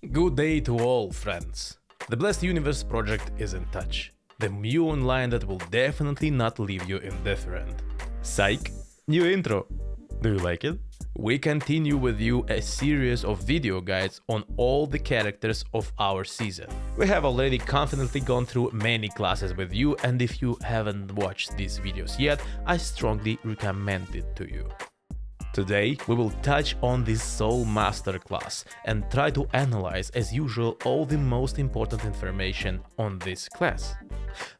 Good day to all, friends. The Blessed Universe project is in touch. The new online that will definitely not leave you indifferent. Psych! New intro! Do you like it? We continue with you a series of video guides on all the characters of our season. We have already confidently gone through many classes with you, and if you haven't watched these videos yet, I strongly recommend it to you. Today, we will touch on this Soul Master class and try to analyze, as usual, all the most important information on this class.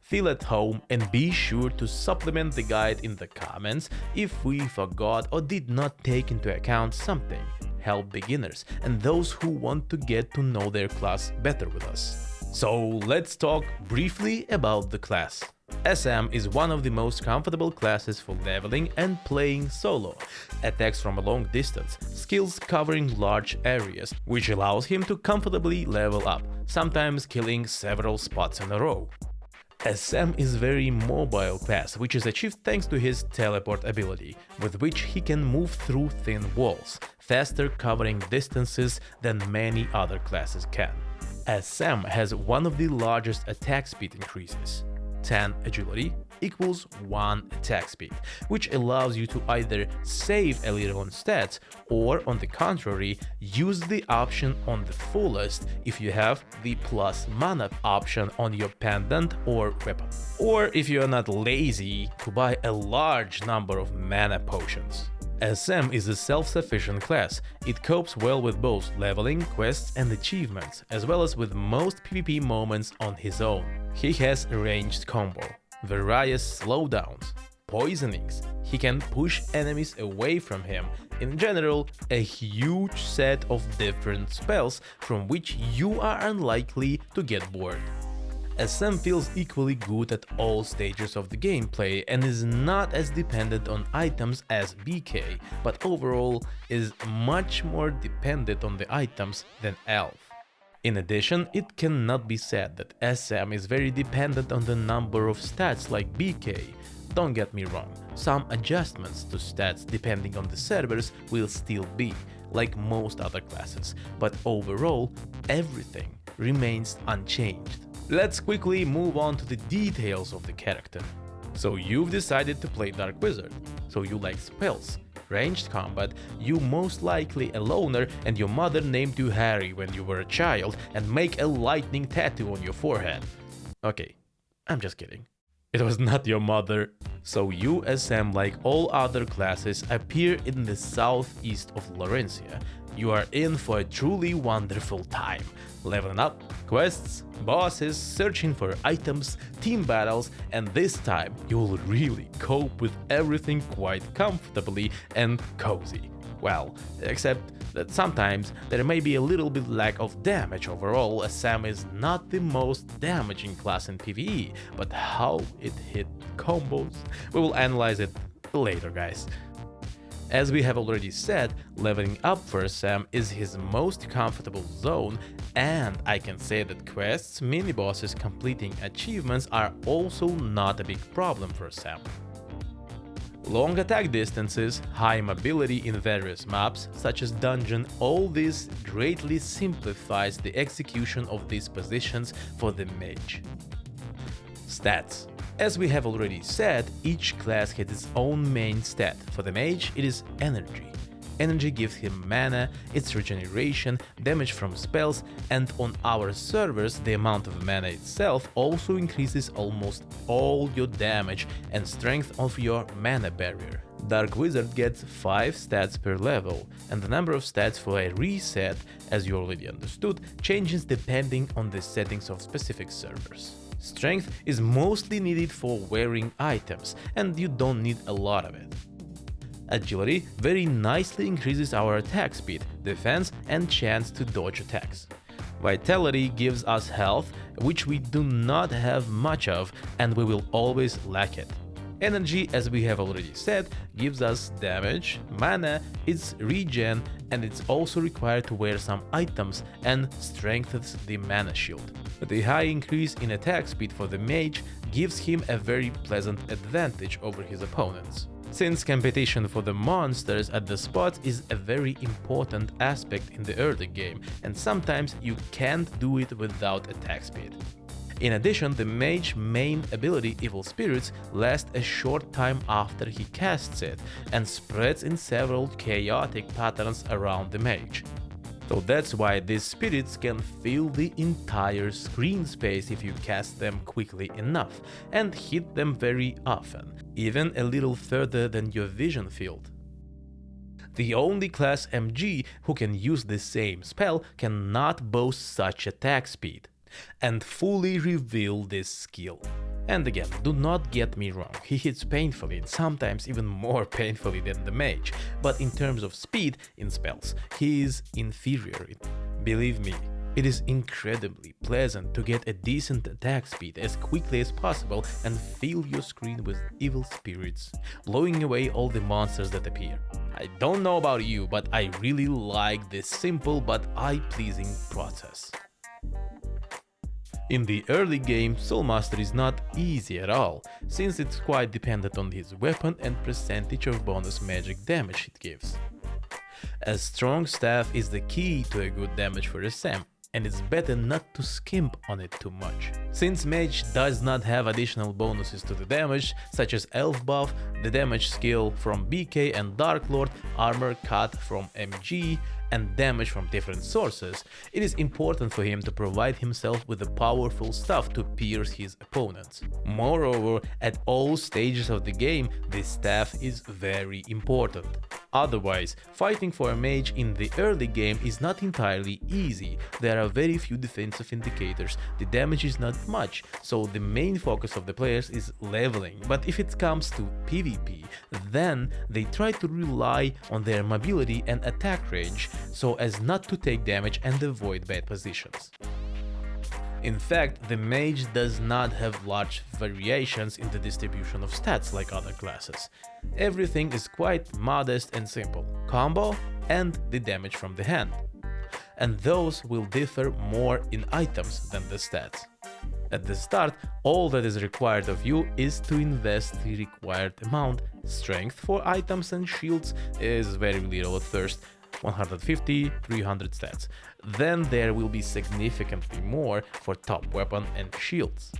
Feel at home and be sure to supplement the guide in the comments if we forgot or did not take into account something. Help beginners and those who want to get to know their class better with us. So let's talk briefly about the class. SM is one of the most comfortable classes for leveling and playing solo. Attacks from a long distance, skills covering large areas, which allows him to comfortably level up, sometimes killing several spots in a row. SM is very mobile class, which is achieved thanks to his teleport ability, with which he can move through thin walls, faster covering distances than many other classes can. SM has one of the largest attack speed increases. 10 agility equals 1 attack speed, which allows you to either save a little on stats or, on the contrary, use the option on the fullest if you have the plus mana option on your pendant or weapon. Or if you are not lazy to buy a large number of mana potions. SM is a self-sufficient class. It copes well with both leveling, quests and achievements, as well as with most PvP moments on his own. He has a ranged combo, various slowdowns, poisonings, he can push enemies away from him, in general a huge set of different spells from which you are unlikely to get bored. SM feels equally good at all stages of the gameplay and is not as dependent on items as BK, but overall is much more dependent on the items than Elf. In addition, it cannot be said that SM is very dependent on the number of stats like BK. Don't get me wrong, some adjustments to stats depending on the servers will still be, like most other classes, but overall, everything remains unchanged. Let's quickly move on to the details of the character. So you've decided to play Dark Wizard, so you like spells, ranged combat, you most likely a loner and your mother named you Harry when you were a child and make a lightning tattoo on your forehead. Okay, I'm just kidding. It was not your mother. So you, SM, like all other classes, appear in the southeast of Laurencia. You are in for a truly wonderful time. Leveling up, quests, bosses, searching for items, team battles, and this time you'll really cope with everything quite comfortably and cozy. Well, except that sometimes there may be a little bit lack of damage overall, as SM is not the most damaging class in PvE, but how it hit combos, we will analyze it later, guys. As we have already said, leveling up for SM is his most comfortable zone, and I can say that quests, mini-bosses, completing achievements are also not a big problem for SM. Long attack distances, high mobility in various maps, such as dungeon, all this greatly simplifies the execution of these positions for the mage. Stats. As we have already said, each class has its own main stat. For the mage, it is energy. Energy gives him mana, its regeneration, damage from spells, and on our servers, the amount of mana itself also increases almost all your damage and strength of your mana barrier. Dark Wizard gets 5 stats per level, and the number of stats for a reset, as you already understood, changes depending on the settings of specific servers. Strength is mostly needed for wearing items, and you don't need a lot of it. Agility very nicely increases our attack speed, defense, and chance to dodge attacks. Vitality gives us health, which we do not have much of, and we will always lack it. Energy, as we have already said, gives us damage, mana, its regen, and it's also required to wear some items and strengthens the mana shield. The high increase in attack speed for the mage gives him a very pleasant advantage over his opponents. since competition for the monsters at the spots is a very important aspect in the early game, and sometimes you can't do it without attack speed. In addition, the mage's main ability, Evil Spirits, lasts a short time after he casts it and spreads in several chaotic patterns around the mage. So that's why these spirits can fill the entire screen space if you cast them quickly enough and hit them very often, even a little further than your vision field. The only class MG who can use the same spell cannot boast such attack speed and fully reveal this skill. And again, do not get me wrong, he hits painfully and sometimes even more painfully than the mage, but in terms of speed in spells, he is inferior. Believe me, it is incredibly pleasant to get a decent attack speed as quickly as possible and fill your screen with evil spirits, blowing away all the monsters that appear. I don't know about you, but I really like this simple but eye-pleasing process. In the early game, Soulmaster is not easy at all, since it's quite dependent on his weapon and percentage of bonus magic damage it gives. A strong staff is the key to a good damage for a Sam, and it's better not to skimp on it too much. Since Mage does not have additional bonuses to the damage, such as Elf buff, the damage skill from BK and Dark Lord, armor cut from MG, and damage from different sources, it is important for him to provide himself with the powerful stuff to pierce his opponents. Moreover, at all stages of the game, this staff is very important. Otherwise, fighting for a mage in the early game is not entirely easy. There are very few defensive indicators, the damage is not much, so the main focus of the players is leveling. But if it comes to PvP, then they try to rely on their mobility and attack range so as not to take damage and avoid bad positions. In fact, the mage does not have large variations in the distribution of stats like other classes. Everything is quite modest and simple: combo and the damage from the hand. And those will differ more in items than the stats. At the start, all that is required of you is to invest the required amount. Strength for items and shields is very little at first, 150, 300 stats. Then there will be significantly more for top weapon and shields.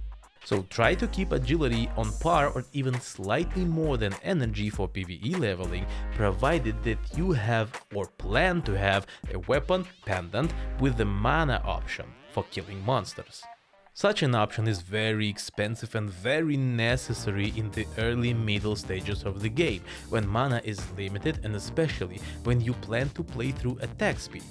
So try to keep agility on par or even slightly more than energy for PvE leveling, provided that you have or plan to have a weapon pendant with the mana option for killing monsters. Such an option is very expensive and very necessary in the early middle stages of the game, when mana is limited and especially when you plan to play through attack speed.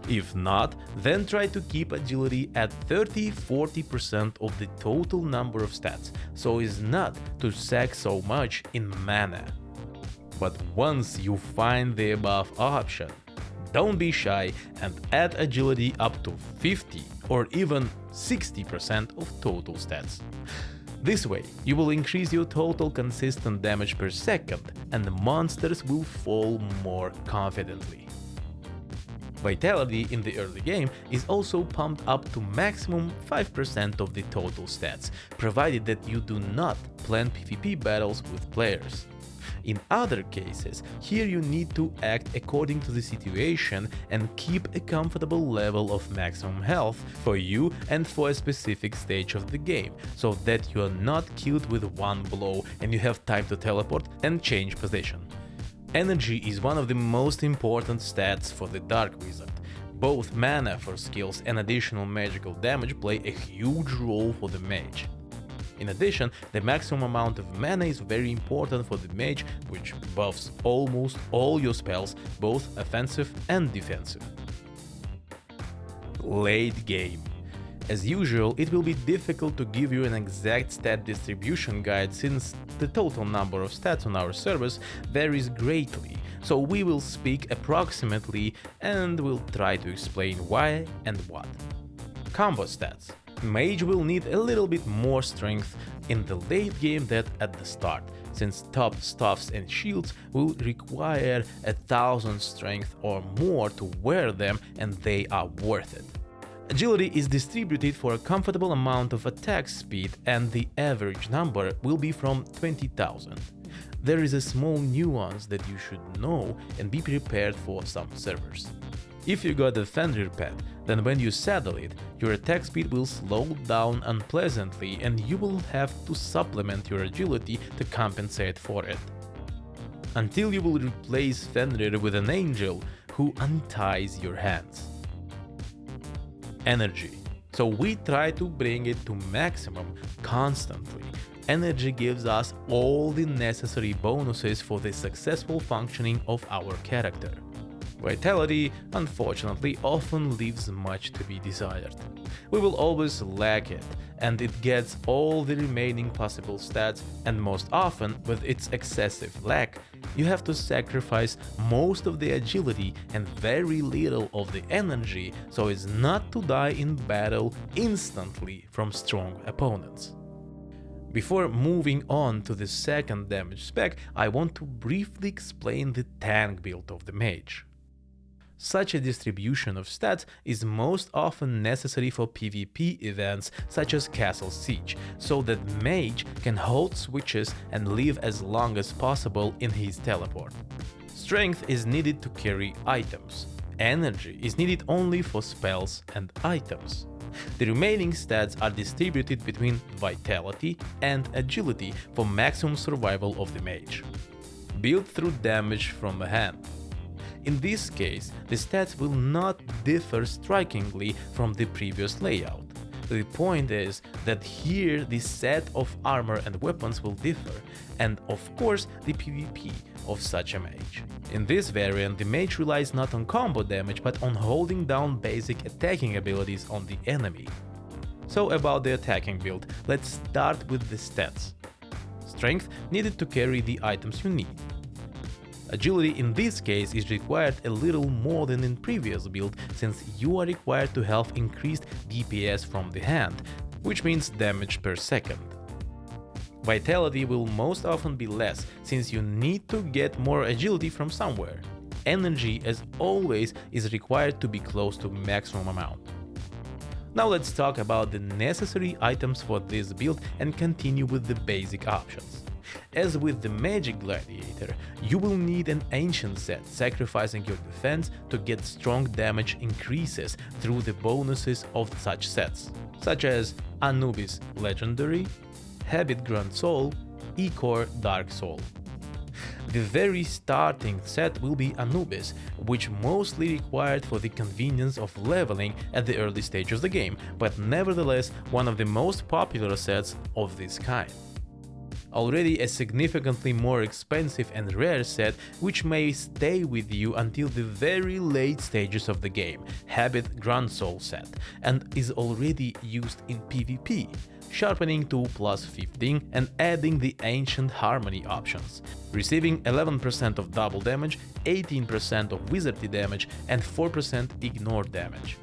If not, then try to keep agility at 30-40% of the total number of stats, so as not to sack so much in mana. But once you find the above option, don't be shy and add agility up to 50 or even 60% of total stats. This way, you will increase your total consistent damage per second and the monsters will fall more confidently. Vitality in the early game is also pumped up to maximum 5% of the total stats, provided that you do not plan PvP battles with players. In other cases, here you need to act according to the situation and keep a comfortable level of maximum health for you and for a specific stage of the game, so that you are not killed with one blow and you have time to teleport and change position. Energy is one of the most important stats for the Dark Wizard. Both mana for skills and additional magical damage play a huge role for the mage. In addition, the maximum amount of mana is very important for the mage, which buffs almost all your spells, both offensive and defensive. Late game. As usual, it will be difficult to give you an exact stat distribution guide since the total number of stats on our servers varies greatly, so we will speak approximately and will try to explain why and what. Combo stats. Mage will need a little bit more strength in the late game than at the start, since top staffs and shields will require 1000 strength or more to wear them, and they are worth it. Agility is distributed for a comfortable amount of attack speed and the average number will be from 20,000. there is a small nuance that you should know and be prepared for some servers. If you got a Fenrir pet, then when you saddle it, your attack speed will slow down unpleasantly and you will have to supplement your agility to compensate for it. Until you will replace Fenrir with an angel who unties your hands. Energy. So we try to bring it to maximum constantly. Energy gives us all the necessary bonuses for the successful functioning of our character. Vitality, unfortunately, often leaves much to be desired. We will always lack it, and it gets all the remaining possible stats, and most often, with its excessive lack, you have to sacrifice most of the agility and very little of the energy so as not to die in battle instantly from strong opponents. Before moving on to the second damage spec, I want to briefly explain the tank build of the mage. Such a distribution of stats is most often necessary for PvP events such as Castle Siege, so that mage can hold switches and live as long as possible in his teleport. Strength is needed to carry items. Energy is needed only for spells and items. The remaining stats are distributed between Vitality and Agility for maximum survival of the mage. Build through damage from the hand. In this case, the stats will not differ strikingly from the previous layout. The point is that here the set of armor and weapons will differ, and of course the PvP of such a mage. In this variant, the mage relies not on combo damage but on holding down basic attacking abilities on the enemy. So about the attacking build, let's start with the stats. Strength needed to carry the items you need. Agility in this case is required a little more than in previous build, since you are required to have increased DPS from the hand, which means damage per second. Vitality will most often be less, since you need to get more agility from somewhere. Energy, as always, is required to be close to maximum amount. Now let's talk about the necessary items for this build and continue with the basic options. As with the Magic Gladiator, you will need an Ancient set, sacrificing your defense to get strong damage increases through the bonuses of such sets, such as Anubis Legendary, Habit Grand Soul, Icor Dark Soul. The very starting set will be Anubis, which mostly required for the convenience of leveling at the early stage of the game, but nevertheless one of the most popular sets of this kind. Already a significantly more expensive and rare set, which may stay with you until the very late stages of the game, Habit Grand Soul set, and is already used in PvP, sharpening to +15 and adding the Ancient Harmony options, receiving 11% of double damage, 18% of wizardry damage and 4% ignore damage.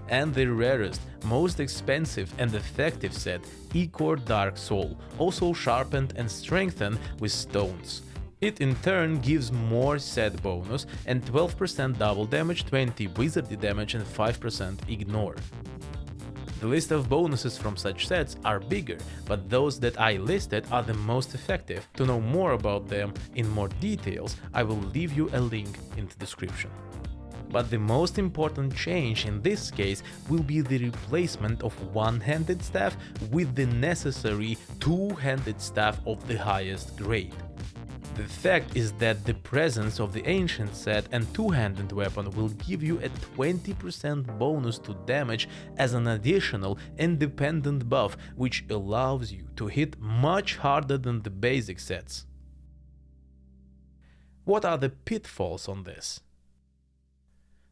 And the rarest, most expensive and effective set, Icor Dark Soul, also sharpened and strengthened with stones. It in turn gives more set bonus and 12% double damage, 20 wizardry damage and 5% ignore. The list of bonuses from such sets are bigger, but those that I listed are the most effective. To know more about them in more details, I will leave you a link in the description. But the most important change in this case will be the replacement of one-handed staff with the necessary two-handed staff of the highest grade. The fact is that the presence of the Ancient set and two-handed weapon will give you a 20% bonus to damage as an additional independent buff, which allows you to hit much harder than the basic sets. What are the pitfalls on this?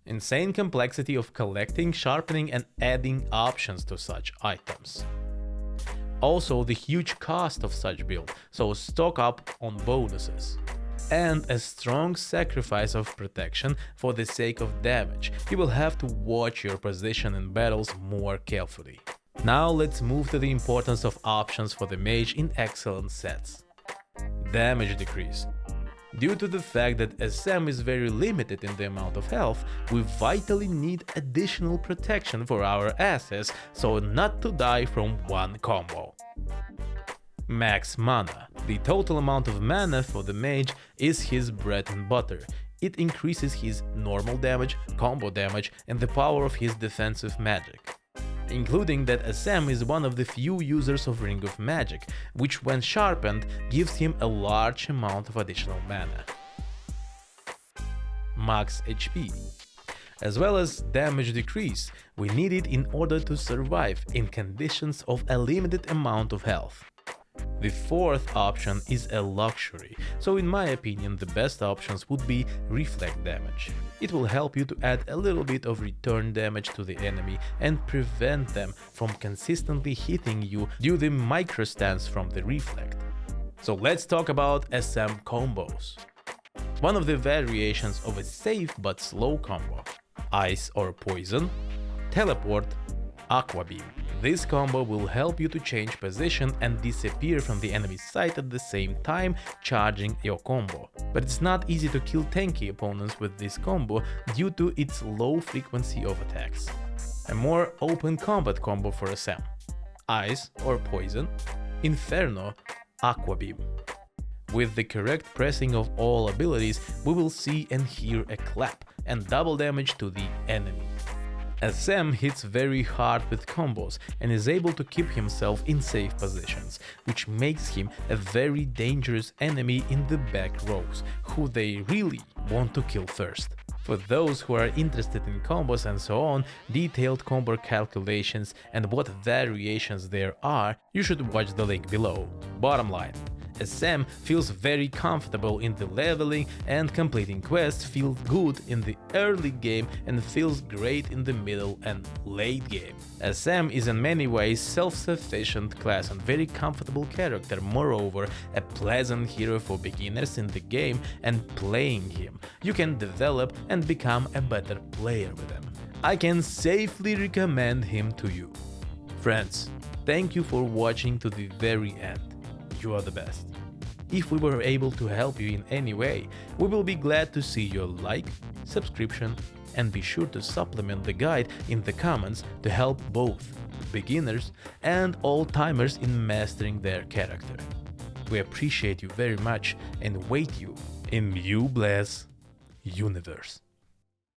Insane complexity of collecting, sharpening and adding options to such items. Also the huge cost of such build, so stock up on bonuses. And a strong sacrifice of protection for the sake of damage. You will have to watch your position in battles more carefully. Now let's move to the importance of options for the mage in excellent sets. Damage decrease. Due to the fact that SM is very limited in the amount of health, we vitally need additional protection for our asses so not to die from one combo. Max Mana. The total amount of mana for the mage is his bread and butter. It increases his normal damage, combo damage, and the power of his defensive magic. Including that Assam is one of the few users of Ring of Magic, which when sharpened gives him a large amount of additional mana. Max HP. As well as damage decrease, we need it in order to survive in conditions of a limited amount of health. The fourth option is a luxury, so in my opinion the best options would be reflect damage. It will help you to add a little bit of return damage to the enemy and prevent them from consistently hitting you due to the microstance from the reflect. So let's talk about SM combos. One of the variations of a safe but slow combo: Ice or Poison, Teleport, Aqua Beam. This combo will help you to change position and disappear from the enemy's sight at the same time, charging your combo. But it's not easy to kill tanky opponents with this combo due to its low frequency of attacks. A more open combat combo for SM: Ice or Poison, Inferno, Aqua Beam. With the correct pressing of all abilities, we will see and hear a clap and double damage to the enemy. SM hits very hard with combos and is able to keep himself in safe positions, which makes him a very dangerous enemy in the back rows, who they really want to kill first. For those who are interested in combos and so on, detailed combo calculations and what variations there are, you should watch the link below. Bottom line: SM feels very comfortable in the leveling, and completing quests feels good in the early game and feels great in the middle and late game. SM is in many ways self-sufficient class and very comfortable character, moreover a pleasant hero for beginners in the game, and playing him you can develop and become a better player with him. I can safely recommend him to you. Friends, thank you for watching to the very end. You are the best. If we were able to help you in any way, we will be glad to see your like, subscription, and be sure to supplement the guide in the comments to help both beginners and old-timers in mastering their character. We appreciate you very much and wait you in Mew Blast Universe.